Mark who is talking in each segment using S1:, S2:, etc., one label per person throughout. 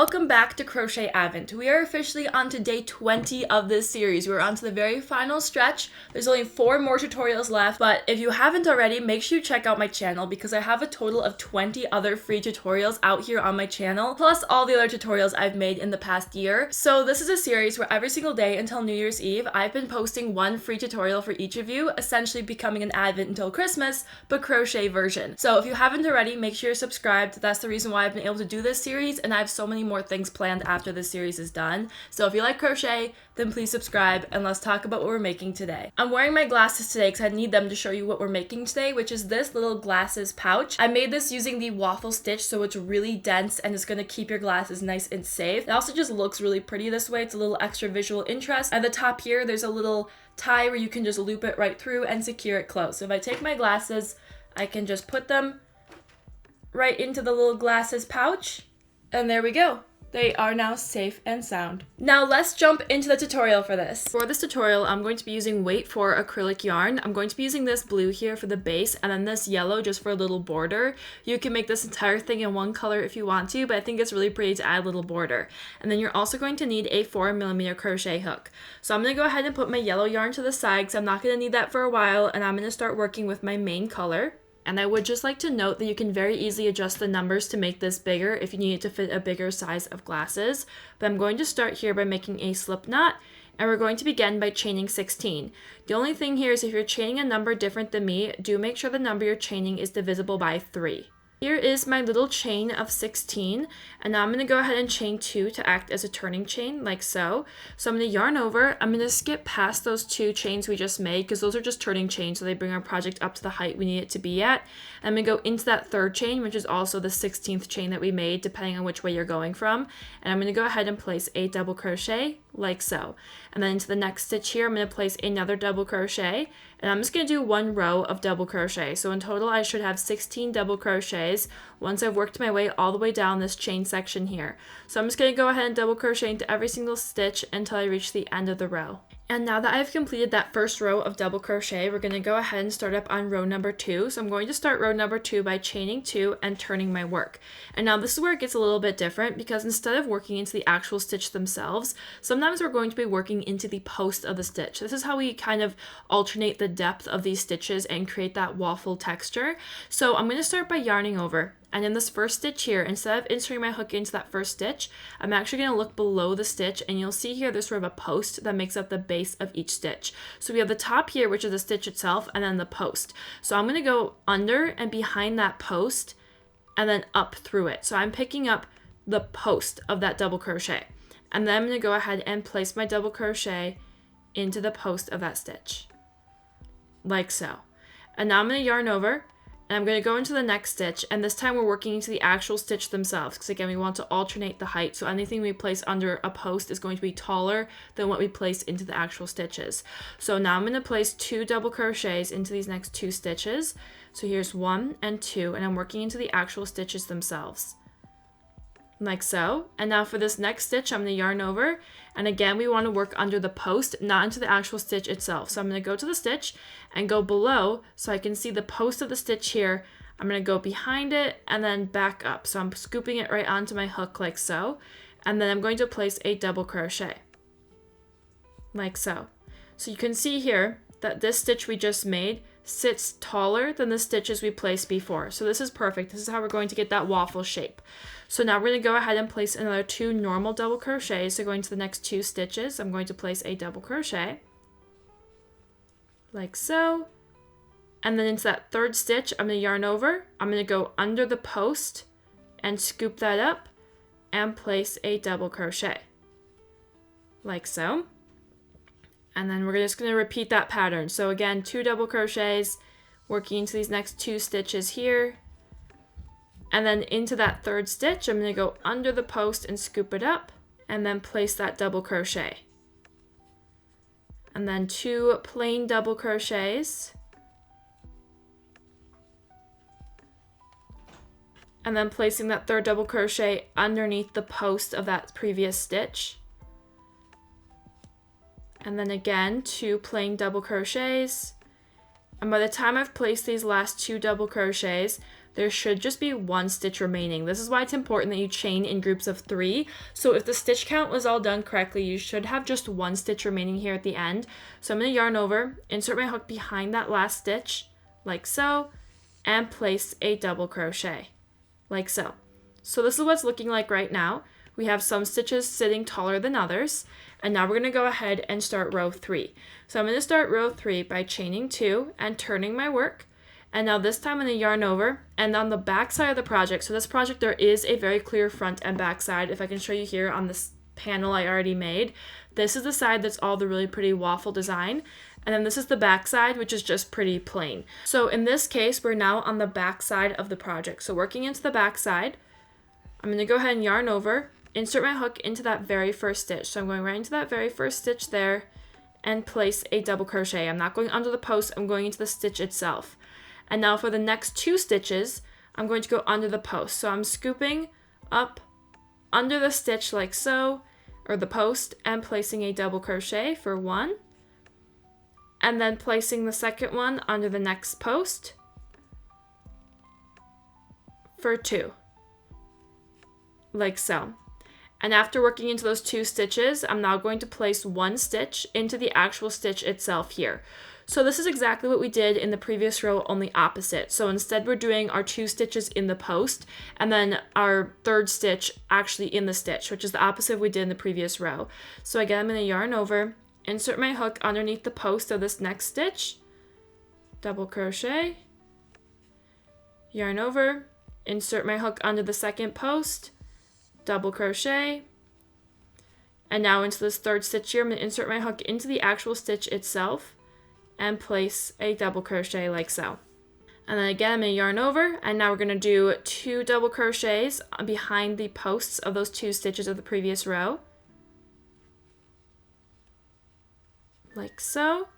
S1: Welcome back to Crochet Advent. We are officially on to day 20 of this series. We're on to the very final stretch. There's only 4 more tutorials left, but if you haven't already, make sure you check out my channel because I have a total of 20 other free tutorials out here on my channel, plus all the other tutorials I've made in the past year. So this is a series where every single day until New Year's Eve, I've been posting one free tutorial for each of you, essentially becoming an Advent until Christmas, but crochet version. So if you haven't already, make sure you're subscribed. That's the reason why I've been able to do this series, and I have so many more things planned after this series is done. So if you like crochet, then please subscribe and let's talk about what we're making today. I'm wearing my glasses today because I need them to show you what we're making today, which is this little glasses pouch. I made this using the waffle stitch, so it's really dense and it's going to keep your glasses nice and safe. It also just looks really pretty this way. It's a little extra visual interest. At the top here, there's a little tie where you can just loop it right through and secure it closed. So if I take my glasses, I can just put them right into the little glasses pouch, and there we go. They are now safe and sound. Now let's jump into the tutorial for this. For this tutorial, I'm going to be using weight for acrylic yarn. I'm going to be using this blue here for the base and then this yellow just for a little border. You can make this entire thing in one color if you want to, but I think it's really pretty to add a little border. And then you're also going to need a 4mm crochet hook. So I'm going to go ahead and put my yellow yarn to the side because I'm not going to need that for a while, and I'm going to start working with my main color. And I would just like to note that you can very easily adjust the numbers to make this bigger if you need it to fit a bigger size of glasses. But I'm going to start here by making a slip knot, and we're going to begin by chaining 16. The only thing here is if you're chaining a number different than me, do make sure the number you're chaining is divisible by 3. Here is my little chain of 16, and now I'm going to go ahead and chain 2 to act as a turning chain, like so. So I'm going to yarn over. I'm going to skip past those 2 chains we just made because those are just turning chains, so they bring our project up to the height we need it to be at. And I'm going to go into that 3rd chain, which is also the 16th chain that we made, depending on which way you're going from. And I'm going to go ahead and place a double crochet, like so. And then into the next stitch here, I'm going to place another double crochet, and I'm just going to do 1 row of double crochet. So in total, I should have 16 double crochets once I've worked my way all the way down this chain section here. So I'm just going to go ahead and double crochet into every single stitch until I reach the end of the row. And now that I've completed that first row of double crochet, we're going to go ahead and start up on row number 2. So I'm going to start row number 2 by chaining 2 and turning my work. And now this is where it gets a little bit different because instead of working into the actual stitch themselves, sometimes we're going to be working into the post of the stitch. This is how we kind of alternate the depth of these stitches and create that waffle texture. So I'm going to start by yarning over. And in this first stitch here, instead of inserting my hook into that first stitch, I'm actually going to look below the stitch, and you'll see here there's sort of a post that makes up the base of each stitch. So we have the top here, which is the stitch itself, and then the post. So I'm going to go under and behind that post and then up through it. So I'm picking up the post of that double crochet. And then I'm going to go ahead and place my double crochet into the post of that stitch, like so. And now I'm going to yarn over. And I'm going to go into the next stitch, and this time we're working into the actual stitch themselves because again we want to alternate the height, so anything we place under a post is going to be taller than what we place into the actual stitches. So now I'm going to place 2 double crochets into these next 2 stitches. So here's 1 and 2, and I'm working into the actual stitches themselves, like so. And now for this next stitch, I'm going to yarn over, and again we want to work under the post, not into the actual stitch itself. So I'm going to go to the stitch and go below so I can see the post of the stitch here. I'm going to go behind it and then back up. So I'm scooping it right onto my hook like so, and then I'm going to place a double crochet, like so. So you can see here that this stitch we just made sits taller than the stitches we placed before. So this is perfect. This is how we're going to get that waffle shape. So now we're going to go ahead and place another 2 normal double crochets. So going to the next 2 stitches, I'm going to place a double crochet, like so. And then into that 3rd stitch, I'm going to yarn over. I'm going to go under the post and scoop that up and place a double crochet, like so. And then we're just going to repeat that pattern. So again, 2 double crochets, working into these next 2 stitches here. And then into that 3rd stitch, I'm going to go under the post and scoop it up, and then place that double crochet. And then 2 plain double crochets. And then placing that 3rd double crochet underneath the post of that previous stitch. And then again, 2 plain double crochets. And by the time I've placed these last 2 double crochets, there should just be 1 stitch remaining. This is why it's important that you chain in groups of 3. So if the stitch count was all done correctly, you should have just 1 stitch remaining here at the end. So I'm going to yarn over, insert my hook behind that last stitch, like so, and place a double crochet, like so. So this is what it's looking like right now. We have some stitches sitting taller than others, and now we're going to go ahead and start row 3. So I'm going to start row 3 by chaining 2 and turning my work. And now this time I'm going to yarn over, and on the back side of the project, so this project there is a very clear front and back side. If I can show you here on this panel I already made, this is the side that's all the really pretty waffle design, and then this is the back side, which is just pretty plain. So in this case, we're now on the back side of the project. So working into the back side, I'm going to go ahead and yarn over, insert my hook into that very first stitch. So I'm going right into that very first stitch there and place a double crochet. I'm not going under the post, I'm going into the stitch itself. And now for the next 2 stitches, I'm going to go under the post. So I'm scooping up under the stitch like so, or the post, and placing a double crochet for 1. And then placing the second one under the next post for 2, like so. And after working into those 2 stitches, I'm now going to place 1 stitch into the actual stitch itself here. So this is exactly what we did in the previous row, only opposite. So instead we're doing our 2 stitches in the post and then our 3rd stitch actually in the stitch, which is the opposite we did in the previous row. So again, I'm going to yarn over, insert my hook underneath the post of this next stitch, double crochet, yarn over, insert my hook under the second post, double crochet, and now into this 3rd stitch here, I'm going to insert my hook into the actual stitch itself and place a double crochet like so. And then again, I'm going to yarn over, and now we're going to do 2 double crochets behind the posts of those 2 stitches of the previous row, like so.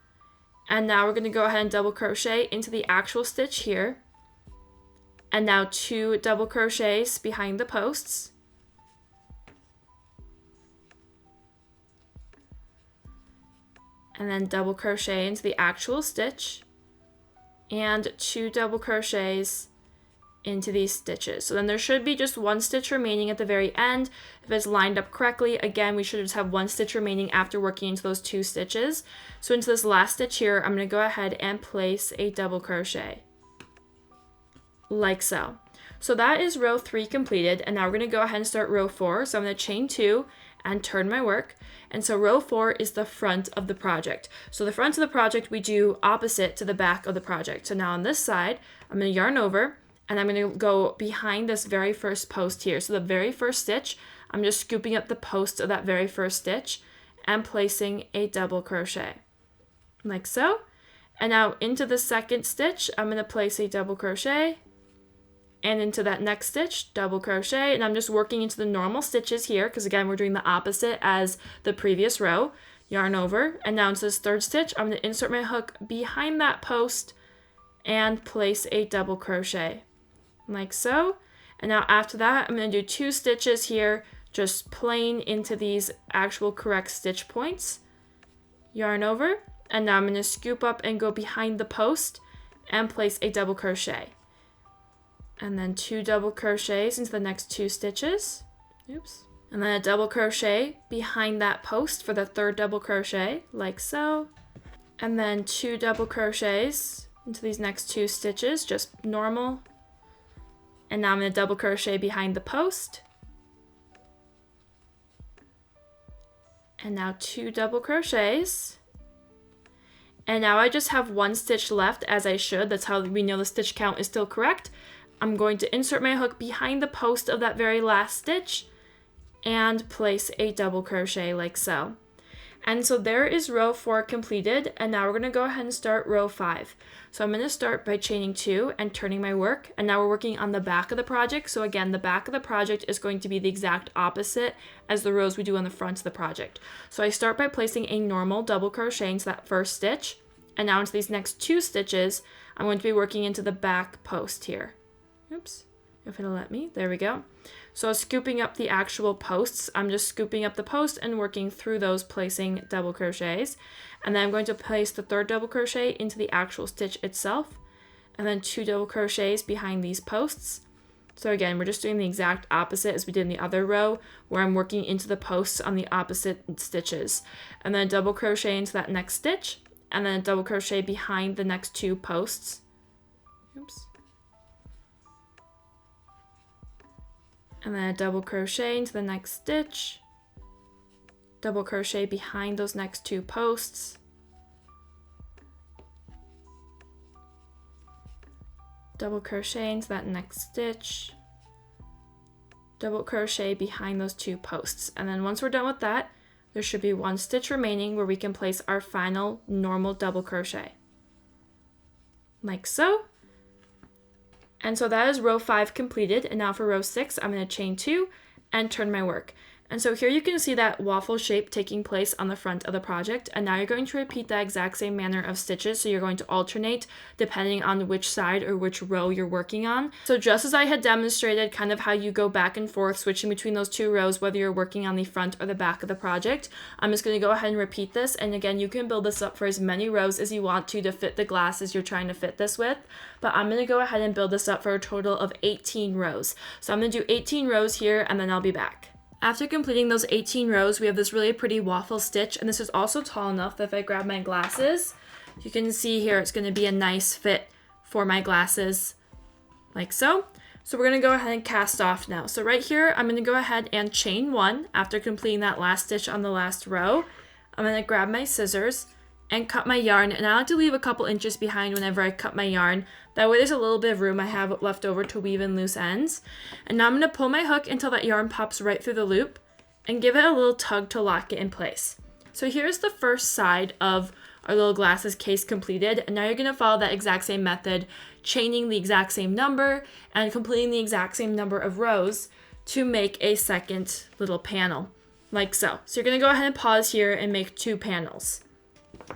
S1: And now we're going to go ahead and double crochet into the actual stitch here, and now 2 double crochets behind the posts, and then double crochet into the actual stitch, and 2 double crochets into these stitches. So then there should be just 1 stitch remaining at the very end. If it's lined up correctly, again, we should just have 1 stitch remaining after working into those 2 stitches. So into this last stitch here, I'm going to go ahead and place a double crochet, like so. So that is row 3 completed, and now we're going to go ahead and start row 4. So I'm going to chain 2 and turn my work. And so row 4 is the front of the project. So the front of the project we do opposite to the back of the project. So now on this side, I'm going to yarn over, and I'm going to go behind this very first post here. So the very first stitch, I'm just scooping up the post of that very first stitch and placing a double crochet, like so. And now into the second stitch, I'm going to place a double crochet, and into that next stitch, double crochet, and I'm just working into the normal stitches here, because again, we're doing the opposite as the previous row. Yarn over, and now into this 3rd stitch, I'm going to insert my hook behind that post and place a double crochet, like so. And now after that, I'm going to do 2 stitches here, just plain into these actual correct stitch points. Yarn over, and now I'm going to scoop up and go behind the post and place a double crochet. And then 2 double crochets into the next 2 stitches. Oops. And then a double crochet behind that post for the 3rd double crochet, like so. And then 2 double crochets into these next 2 stitches, just normal. And now I'm going to double crochet behind the post. And now 2 double crochets. And now I just have 1 stitch left, as I should. That's how we know the stitch count is still correct. I'm going to insert my hook behind the post of that very last stitch and place a double crochet like so. And so there is row 4 completed, and now we're going to go ahead and start row 5. So I'm going to start by chaining 2 and turning my work, and now we're working on the back of the project. So again, the back of the project is going to be the exact opposite as the rows we do on the front of the project. So I start by placing a normal double crochet into that first stitch, and now into these next 2 stitches, I'm going to be working into the back post here. Oops, if it'll let me, there we go. So scooping up the actual posts, I'm just scooping up the post and working through those, placing double crochets. And then I'm going to place the 3rd double crochet into the actual stitch itself. and then 2 double crochets behind these posts. So again, we're just doing the exact opposite as we did in the other row, where I'm working into the posts on the opposite stitches. And then a double crochet into that next stitch, and then a double crochet behind the next 2 posts. Oops. And then a double crochet into the next stitch, double crochet behind those next 2 posts, double crochet into that next stitch, double crochet behind those 2 posts. And then once we're done with that, there should be 1 stitch remaining where we can place our final normal double crochet, like so. And so that is row 5 completed, and now for row 6, I'm going to chain 2 and turn my work. And so here you can see that waffle shape taking place on the front of the project, and now you're going to repeat that exact same manner of stitches, so you're going to alternate depending on which side or which row you're working on. So just as I had demonstrated kind of how you go back and forth switching between those 2 rows, whether you're working on the front or the back of the project, I'm just going to go ahead and repeat this, and again, you can build this up for as many rows as you want to fit the glasses you're trying to fit this with, but I'm going to go ahead and build this up for a total of 18 rows. So I'm going to do 18 rows here, and then I'll be back. After completing those 18 rows, we have this really pretty waffle stitch, and this is also tall enough that if I grab my glasses, you can see here it's going to be a nice fit for my glasses, like so. So we're going to go ahead and cast off now. So right here, I'm going to go ahead and chain 1 after completing that last stitch on the last row. I'm going to grab my scissors and cut my yarn, and I like to leave a couple inches behind whenever I cut my yarn. That way there's a little bit of room I have left over to weave in loose ends. And now I'm going to pull my hook until that yarn pops right through the loop and give it a little tug to lock it in place. So here's the first side of our little glasses case completed, and now you're going to follow that exact same method, chaining the exact same number and completing the exact same number of rows to make a second little panel, like so. So you're going to go ahead and pause here and make 2 panels.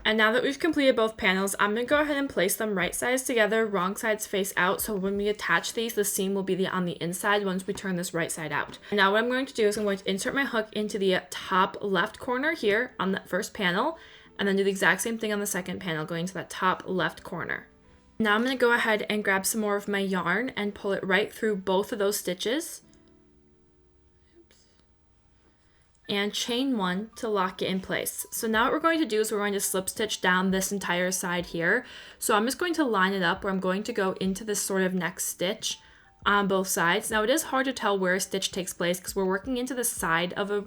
S1: And now that we've completed both panels, I'm going to go ahead and place them right sides together, wrong sides face out, so when we attach these, the seam will be on the inside once we turn this right side out. And now what I'm going to do is I'm going to insert my hook into the top left corner here on that first panel, and then do the exact same thing on the second panel, going to that top left corner. Now I'm going to go ahead and grab some more of my yarn and pull it right through both of those stitches. And chain 1 to lock it in place. So now what we're going to do is we're going to slip stitch down this entire side here. So I'm just going to line it up where I'm going to go into this sort of next stitch on both sides. Now it is hard to tell where a stitch takes place because we're working into the side of a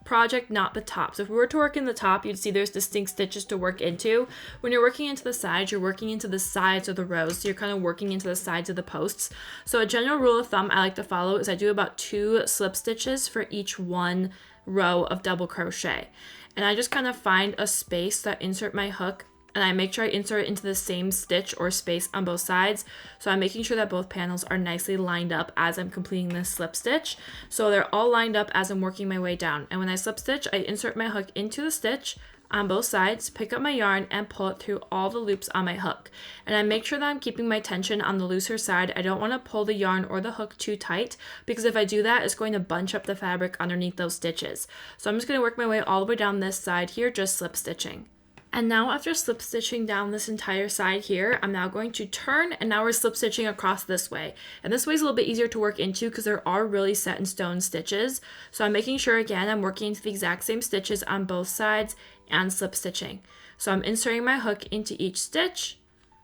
S1: project, not the top. So if we were to work in the top, you'd see there's distinct stitches to work into. When you're working into the sides, you're working into the sides of the rows. So you're kind of working into the sides of the posts. So a general rule of thumb I like to follow is I do about 2 slip stitches for each 1 row of double crochet, and I just kind of find a space that I insert my hook, and I make sure I insert it into the same stitch or space on both sides. So I'm making sure that both panels are nicely lined up as I'm completing this slip stitch, so they're all lined up as I'm working my way down. And when I slip stitch, I insert my hook into the stitch on both sides, pick up my yarn and pull it through all the loops on my hook. And I make sure that I'm keeping my tension on the looser side. I don't want to pull the yarn or the hook too tight, because if I do that, it's going to bunch up the fabric underneath those stitches. So I'm just going to work my way all the way down this side here, just slip stitching. And now after slip stitching down this entire side here, I'm now going to turn, and now we're slip stitching across this way. And this way is a little bit easier to work into because there are really set in stone stitches. So I'm making sure again I'm working into the exact same stitches on both sides and slip stitching. So I'm inserting my hook into each stitch,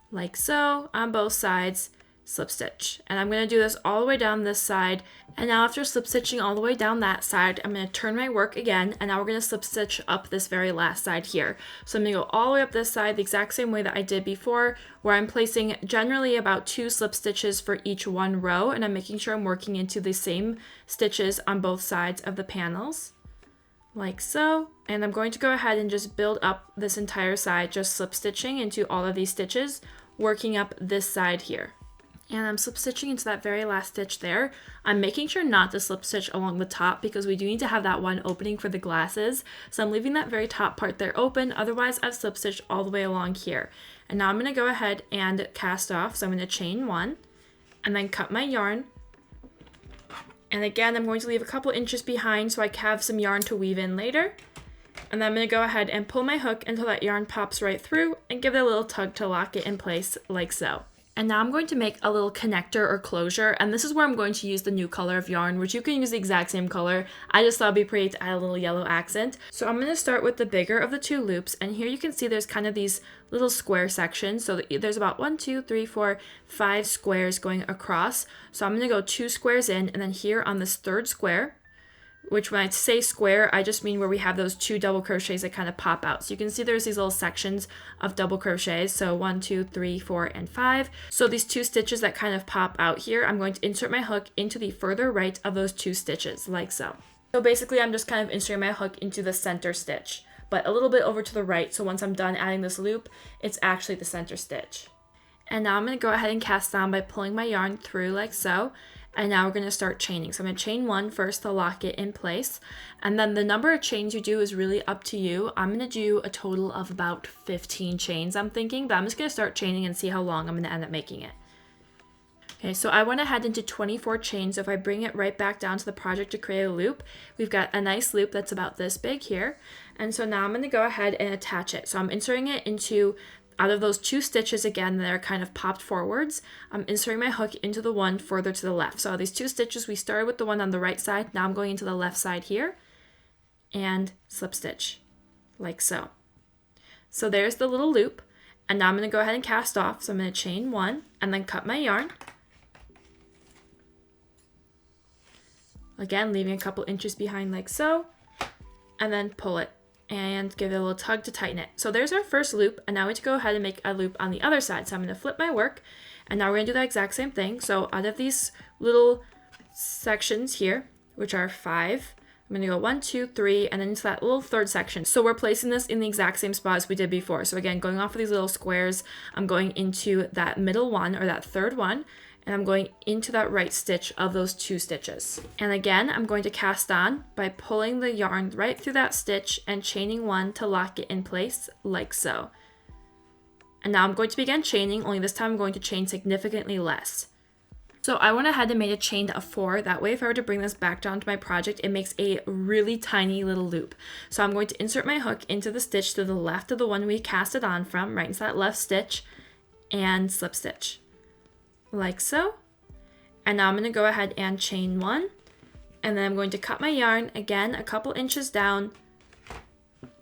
S1: like so, on both sides, slip stitch. And I'm going to do this all the way down this side. And now after slip stitching all the way down that side, I'm going to turn my work again, and now we're going to slip stitch up this very last side here. So I'm going to go all the way up this side the exact same way that I did before, where I'm placing generally about 2 slip stitches for each 1 row, and I'm making sure I'm working into the same stitches on both sides of the panels, like so. And I'm going to go ahead and just build up this entire side, just slip stitching into all of these stitches, working up this side here. And I'm slip stitching into that very last stitch there. I'm making sure not to slip stitch along the top because we do need to have that one opening for the glasses. So I'm leaving that very top part there open. Otherwise I've slip stitched all the way along here. And now I'm going to go ahead and cast off. So I'm going to chain 1 and then cut my yarn. And again, I'm going to leave a couple inches behind so I have some yarn to weave in later. And then I'm going to go ahead and pull my hook until that yarn pops right through and give it a little tug to lock it in place, like so. And now I'm going to make a little connector or closure, and this is where I'm going to use the new color of yarn, which you can use the exact same color. I just thought it'd be pretty to add a little yellow accent. So I'm going to start with the bigger of the two loops, and here you can see there's kind of these little square sections. So there's about 1, 2, 3, 4, 5 squares going across. So I'm going to go 2 squares in, and then here on this third square, which when I say square, I just mean where we have those 2 double crochets that kind of pop out. So you can see there's these little sections of double crochets. So 1, 2, 3, 4, and 5. So these 2 stitches that kind of pop out here, I'm going to insert my hook into the further right of those 2 stitches, like so. So basically I'm just kind of inserting my hook into the center stitch, but a little bit over to the right. So once I'm done adding this loop, it's actually the center stitch. And now I'm going to go ahead and cast on by pulling my yarn through like so. And now we're going to start chaining. So I'm going to chain 1 first to lock it in place. And then the number of chains you do is really up to you. I'm going to do a total of about 15 chains, I'm thinking. But I'm just going to start chaining and see how long I'm going to end up making it. Okay, so I went ahead into 24 chains. So if I bring it right back down to the project to create a loop, we've got a nice loop that's about this big here. And so now I'm going to go ahead and attach it. So I'm inserting it into out of those 2 stitches again that are kind of popped forwards. I'm inserting my hook into the one further to the left. So these 2 stitches, we started with the one on the right side. Now I'm going into the left side here and slip stitch like so. So there's the little loop. And now I'm going to go ahead and cast off. So I'm going to chain 1 and then cut my yarn. Again, leaving a couple inches behind like so, and then pull it and give it a little tug to tighten it. So there's our first loop, and now we have to go ahead and make a loop on the other side. So I'm going to flip my work, and now we're going to do that exact same thing. So out of these little sections here, which are 5, I'm going to go 1, 2, 3, and then into that little third section. So we're placing this in the exact same spot as we did before. So again, going off of these little squares, I'm going into that middle one, or that third one, and I'm going into that right stitch of those 2 stitches. And again, I'm going to cast on by pulling the yarn right through that stitch and chaining 1 to lock it in place, like so. And now I'm going to begin chaining, only this time I'm going to chain significantly less. So I went ahead and made a chain of 4. That way, if I were to bring this back down to my project, it makes a really tiny little loop. So I'm going to insert my hook into the stitch to the left of the one we cast it on from, right into that left stitch, and slip stitch, like so. And now I'm going to go ahead and chain 1, and then I'm going to cut my yarn again a couple inches down,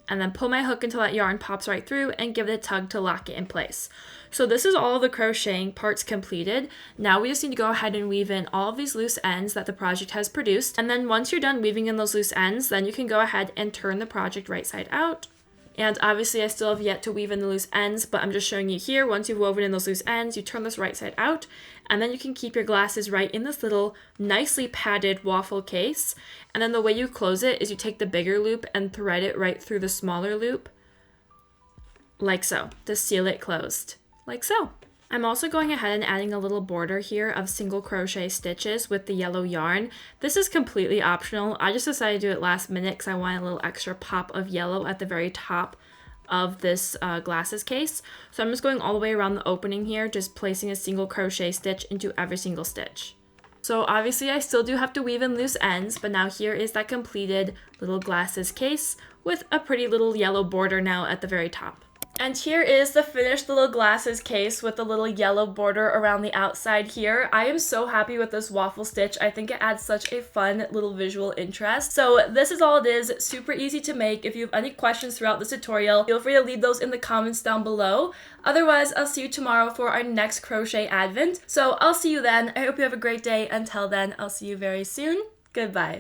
S1: and then pull my hook until that yarn pops right through and give it a tug to lock it in place. So this is all of the crocheting parts completed. Now we just need to go ahead and weave in all of these loose ends that the project has produced. And then once you're done weaving in those loose ends, then you can go ahead and turn the project right side out. And obviously I still have yet to weave in the loose ends, but I'm just showing you here, once you've woven in those loose ends, you turn this right side out, and then you can keep your glasses right in this little nicely padded waffle case. And then the way you close it is you take the bigger loop and thread it right through the smaller loop, like so, to seal it closed, like so. I'm also going ahead and adding a little border here of single crochet stitches with the yellow yarn. This is completely optional. I just decided to do it last minute because I wanted a little extra pop of yellow at the very top of this glasses case. So I'm just going all the way around the opening here, just placing a single crochet stitch into every single stitch. So obviously I still do have to weave in loose ends, but now here is that completed little glasses case with a pretty little yellow border now at the very top. And here is the finished little glasses case with the little yellow border around the outside here. I am so happy with this waffle stitch. I think it adds such a fun little visual interest. So this is all it is, super easy to make. If you have any questions throughout this tutorial, feel free to leave those in the comments down below. Otherwise, I'll see you tomorrow for our next crochet advent. So I'll see you then. I hope you have a great day. Until then, I'll see you very soon. Goodbye.